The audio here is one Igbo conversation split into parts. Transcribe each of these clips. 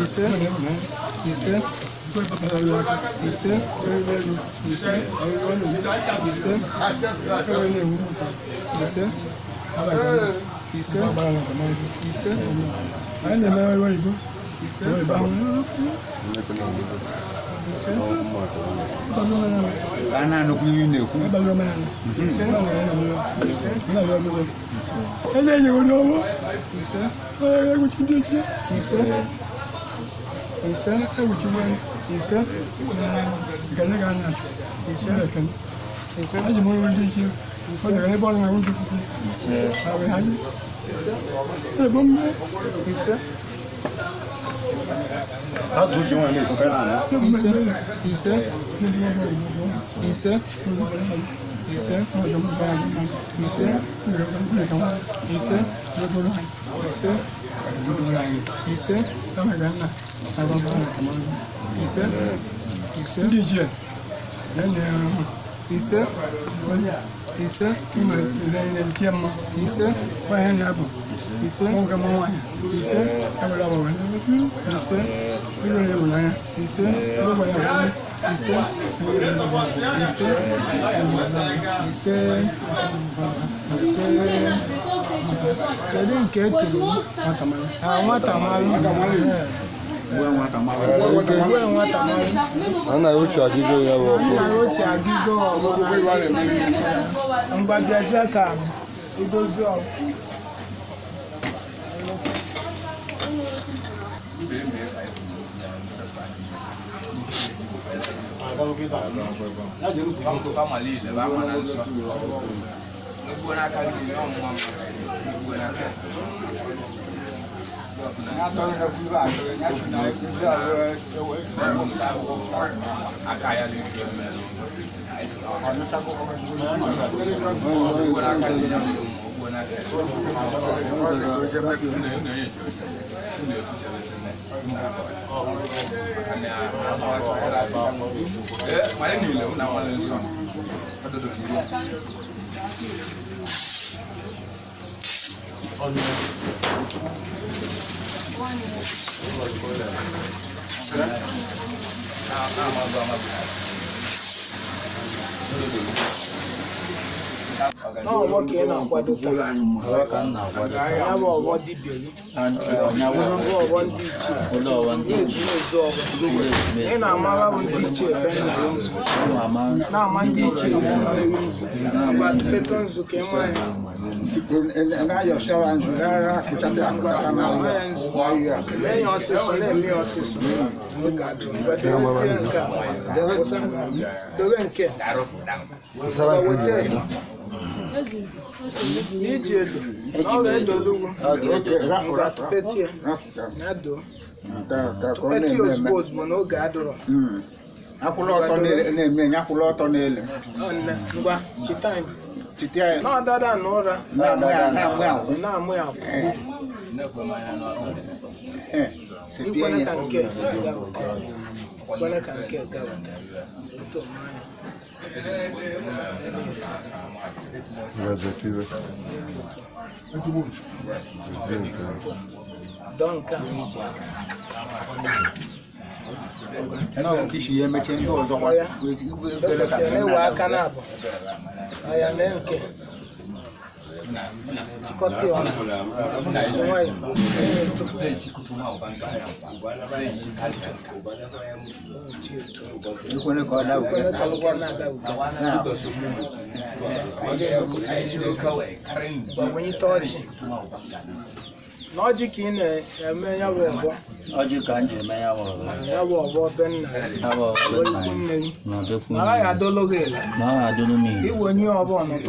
ise ise ise ise How do you want me to No, what can I do? I have one debate. And one teacher. And I'm one teacher. Now, my teacher. But the patterns who came and now you're showing many also, me also. Look at them. But they don't care. Don't come. No, kishi ye mechendo do wa we I am okay. Chikoti on. When you touch logic in a logic and I don't look at it. When you are born, when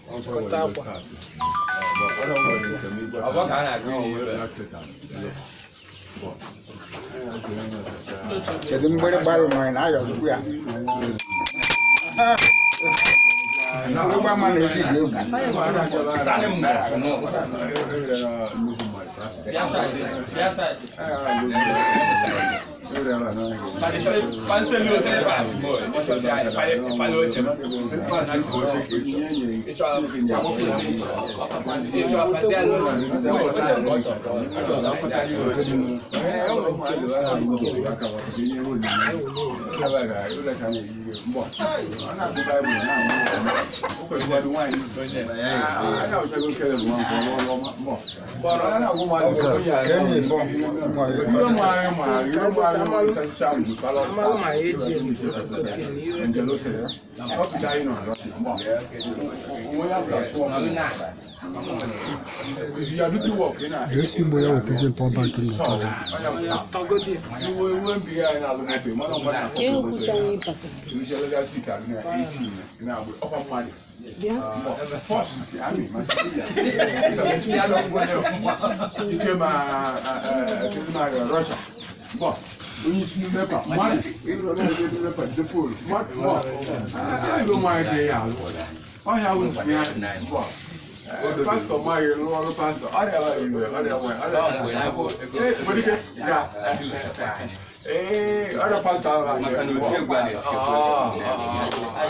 kọta akwa kedu mgbere gbalụ ma na ayọ ugbu ya ngwa ma na eji dị Esse mulher vai ter pau back in the Onye isi n'mepa mmadụ ịrụ n'mepa depol mmadụ ịlụ mmanya dị ya alụ ọhịa wụ ntụnye ya pastọ mmanya ịlụ ọrụ pastọ ọ dịala ilu ya ọ dịala nwanyị nwere ike ga ọrịa pastọ ahụ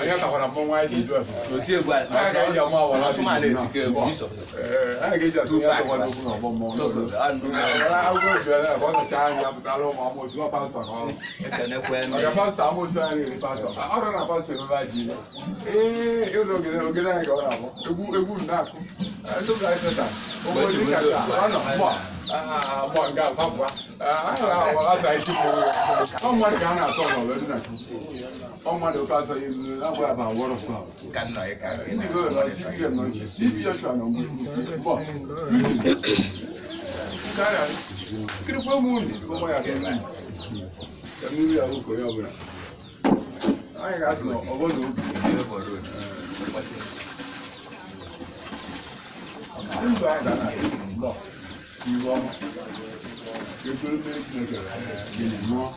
onye kakwara mmọnwụ anyị ji jụọ anyị ga-eji ama awara anyị ga-eji asụ ya tọkwara okwu na ọgbọ mmọnwụ agwọ bịara na ọ sacha anyị apụtara ụmụ amosu ọ pastọ ka ọrụ ọrịa pastọ amosu anyị riri pastọ ọrụ na pastọ emebe ji ịrụ ogene anyị ka ọ na-abụ egwu na-akụ ndị ụka anyị feta ụgbọdị kacha ọ nọ mgbọ nke akwapụa anyị na-awara isi mmiri ọ mmadụ ka a na-atọ n'ọrụ dị na ọ mmadụ ka asọ ya ilu na-agwa ya bụ awọrọ ndị goro na CBN nọchi ibi Joshua na mgbọ kirikwa ụmụ unu ụmụ ya ka mmiri ya ụkọ ya ọbụla anyị ga-asị na ọbọdụ obi ndụ anyị ga na-esi mgbọ iwu ọma ekpere mmiri Chineke gịnị mụọ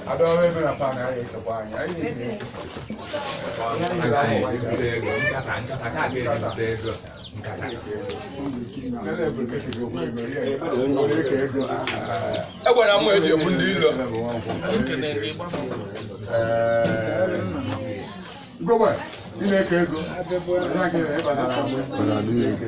I don't even have fun. I used to buy it. Egbenamma Ejiegbundiilo. Go back. You make it go. I can't ever have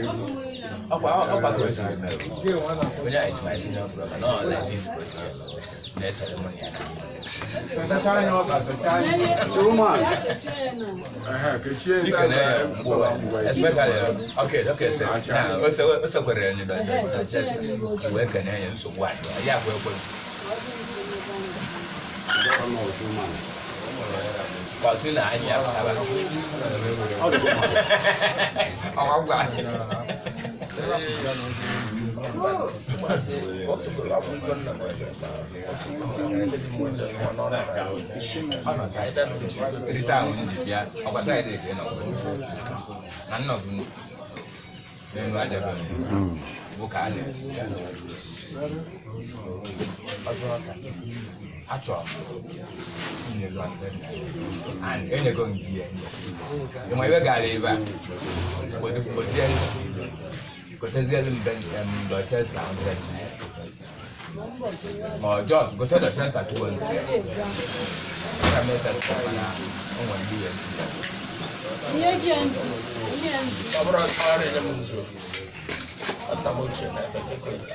Achọ nyelu and enye go ngiye yo maibe gale eba kotezie limben Dorchester 100 or just go to Dorchester 200 kama sasa na on DSC abra tsare da mun zo atamoche na frequency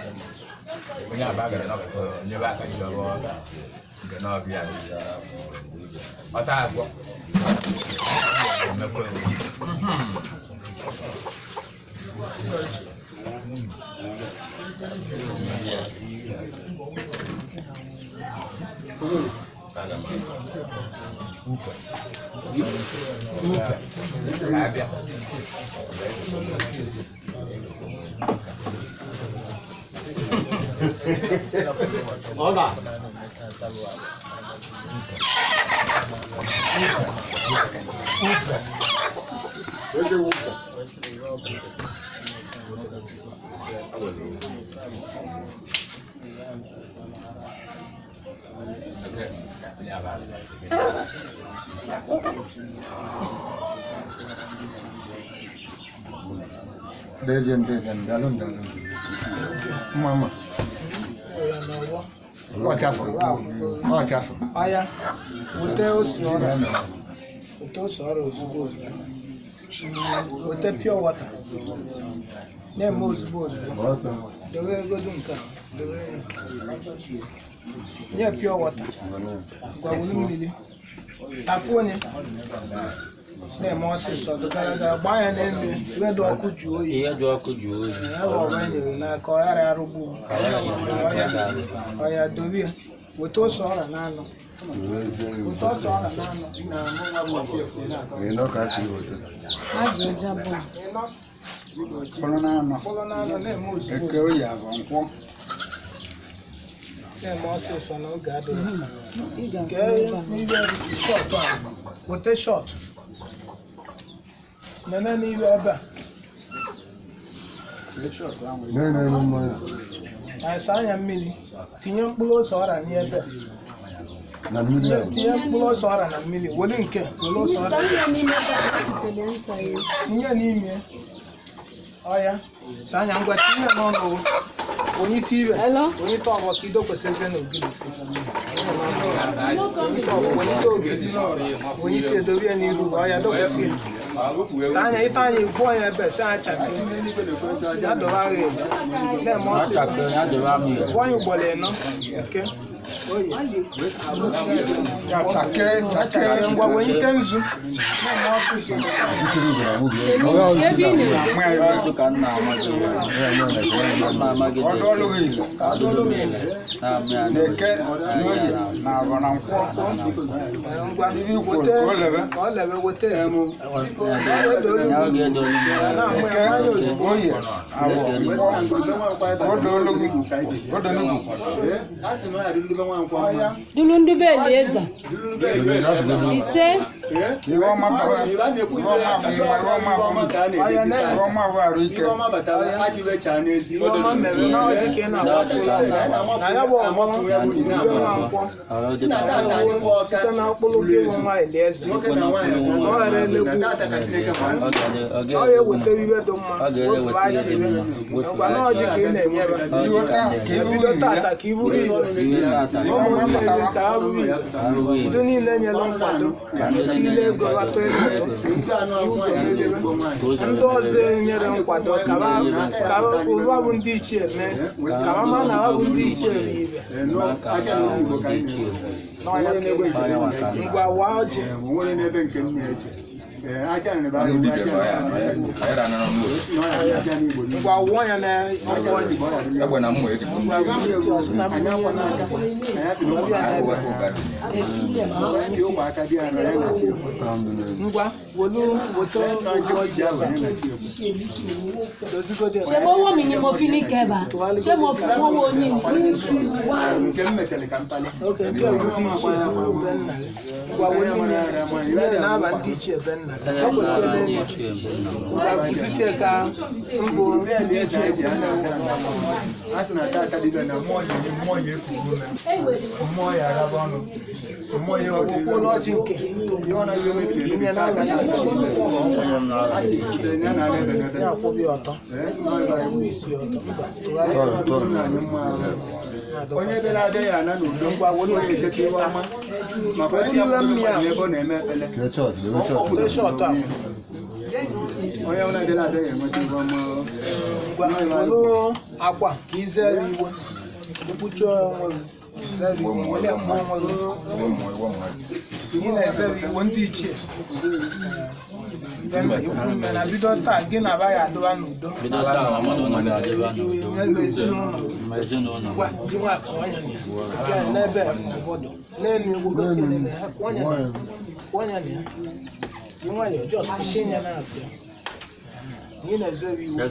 onye abagara na ko nye ba ka jiwo nke na obia ota agbo mekwe Hola. Dejen, dalun. Mama. Watch out. Aya, wote osoro. Wote osoro ozugbo. Wote pure water. Na-eme ozugbo. Dewe godu nke a. Nye pure water. Gwa wulu mmiri. Tafu onye. Na-eme ọsịsọ dogara gbaa ya n'elu iwe dị ọkụ jụọ oyi. Ihe dị ọkụ jụọ oyi. Ebe ọba nyere n'aka ọghara arụgbu. Ọya dobie. Wote ose ọra n'anụ. Wote ose ọra n'anụ. Kpọrọ n'anụ. Na-eme ozugbo. Eke oyi abụ nkwụ. Na-eme ọsịsọ n'oge adịghị. Nke n'ibe shọt a. Wote shọt. Nene n'ibe ebe a. Asa anya mmiri. Tinye mkpụrụ ose ọra n'ebe. Tinye mkpụrụ ose ọra na mmiri. Wole nke. Wole ose ọra. Tinye n'ime. Ọya. Sanya ngwa tinye n'ọnụ. Onye tibe. Onye tọọbọ ka ido kwesịrị na ogilisi. Onye te dobie n'iru. Ọya dokwesị. Tanya itanya ifu onye ebe si achake. Ya dọba gị. Na-eme ọsịsọ. Ifu onye ugboro ịnọ. Nke. Oye. Achake ngwa onye te nzu. Na-eme ọsịsọ. Dulundu Belieza. Ise. Ndị ọzọ enyere nkwado ka ụwa bụ ndị ichie mee ka mama na ha bụ ndị ichie ibe ngwa wa ọjị ngwa wụọ ya na ọjị ngwa wolu woto ọjị Ṣé mo wọ́ mi ni mo fi ní kẹba? Ṣé mo fi wọ́n wo ní oke nke ewu dị iche ngwa wolu na-aba ndị ichie ebe nna Site ka mbụ asị na aka dịbe na mmụọ ya ekwuru mmụọ ya araba ọnụ mmụọ ya okpukpe ọjị nke inye n'aka na akwụbi ọtọ onye bịara abịa ya na n'udo ngwa were onye ejete iwe ọma maka ebe ọ na-eme ekpele onye ọ na-adịla abịa ya enweta iwe ọma akwa ka izere iwe mkpuchi onwe gị na-ezere iwe ndị ichie Ikwunne na bido taa gị na ba ya adịwa n'udo n'ebe obodo n'elu egwu gọọmenti ha kwanye na ya gị nwayọọ jọs kụkenye na-afịa gị na-ezere iwe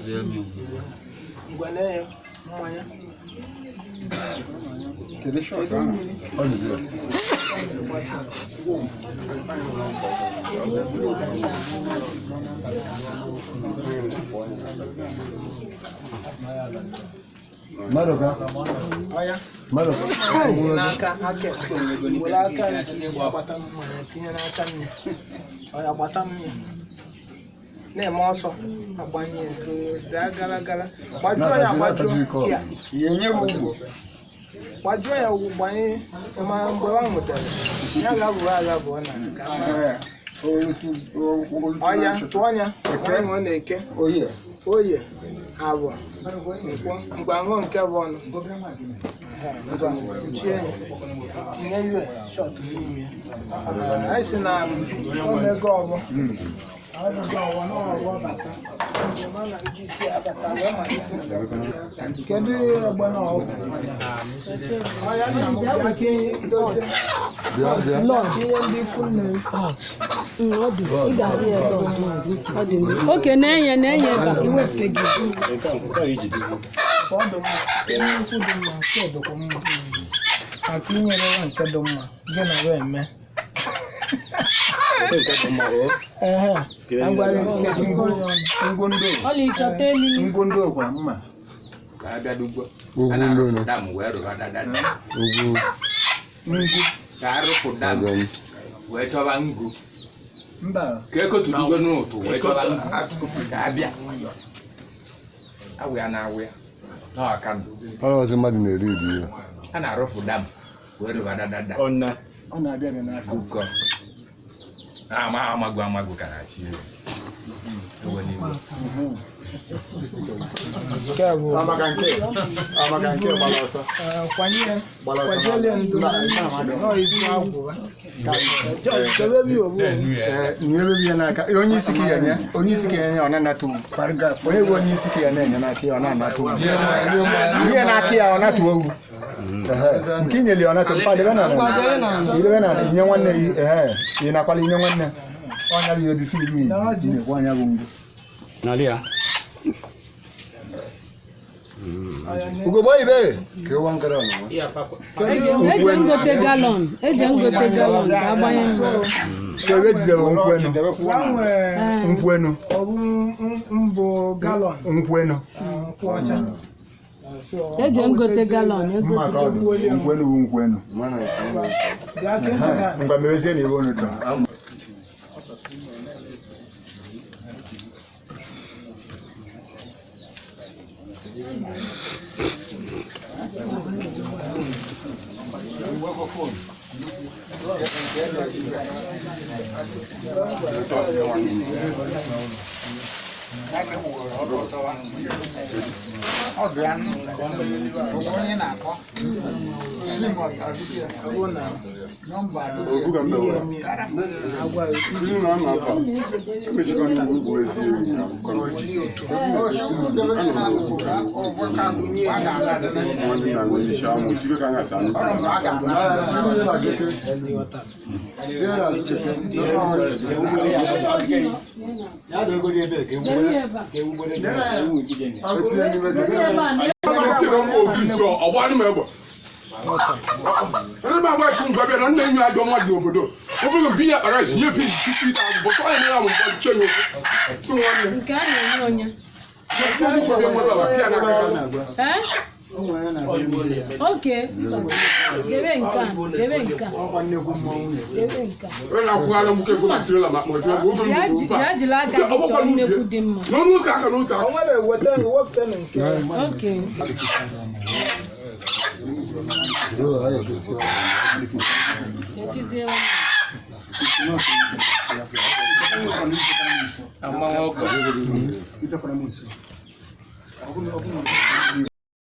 ngwa na-enye mmanya Maroka. N'aka aka were aka gbata mmanya tinye n'aka nne ọya gbata mmiri na-eme ọsọ agbanye daa gara gara gbajuo ya gbajuo ya gbajuo ya ugwu gbanye ma mgbe ọ nwetara ya ga-abụrụ agha bụ na nke ọya tụọ ya ọ na-eke oye abụọ mgbe aṅụ nke bụ ọnụ chie tinye iwe shọt n'ime anyị si na omego ọgbọ kedu egbe na ọgwụ ọya nna m bịa ka dozie ihe ndị Ikwunne oke na-enye ebe iwepụta gị ọdụ mma nnukwu dị mma nke dịkwa mma maka inyere ya nke dị mma gị na ya eme ngondo kwa mma mba ka ekoturugo n'ụtụ wee chọba ka abịa awụ ya na-awụ ya n'ọka ndụ ọzọ mmadụ na-eri iri a na-arụfu dam wee rụba dadada ọ na-abịa n'afọ ụkọ amagụ ka na-achị ewe n'igwe amaka nke gbara ọsọ kwanyere ndụ n'izu agwụ nyere ya n'aka onye isi ka ya nye ọ na-anata ugwu onye bụ onye isi ka ya na-enye n'aka ya ọ na-anata ugwu ihe n'aka ya ọ na-atụ ugwu nke inyere ya ọ na-atụ mkpadebe na inye nwanne ị nakwala inye nwanne ọnya bụ ihe dị fiilu izi na-ekwe anya bụ mgbe ugogbo ibe ka ịwa nkara eji ngote galọn ka agbanye so ebe jizere nkwenu mbụ galọn nkwenu eji ngote galọn maka ọdụ nkwenu bụ nkwenu mgbe merezie na iwe unu chọrọ Ndị ma gwa chun gwa na nne nyu adọ mmadụ obodo. Obodo bi ya kpara isi nye fi 50,000 but onye na-amụ mmadụ chenye okwu. Nke a na-enye onye. Okay. Gebe nka. Ya jila aka gị chọọ nnekwu dị mma. Okay. Echizie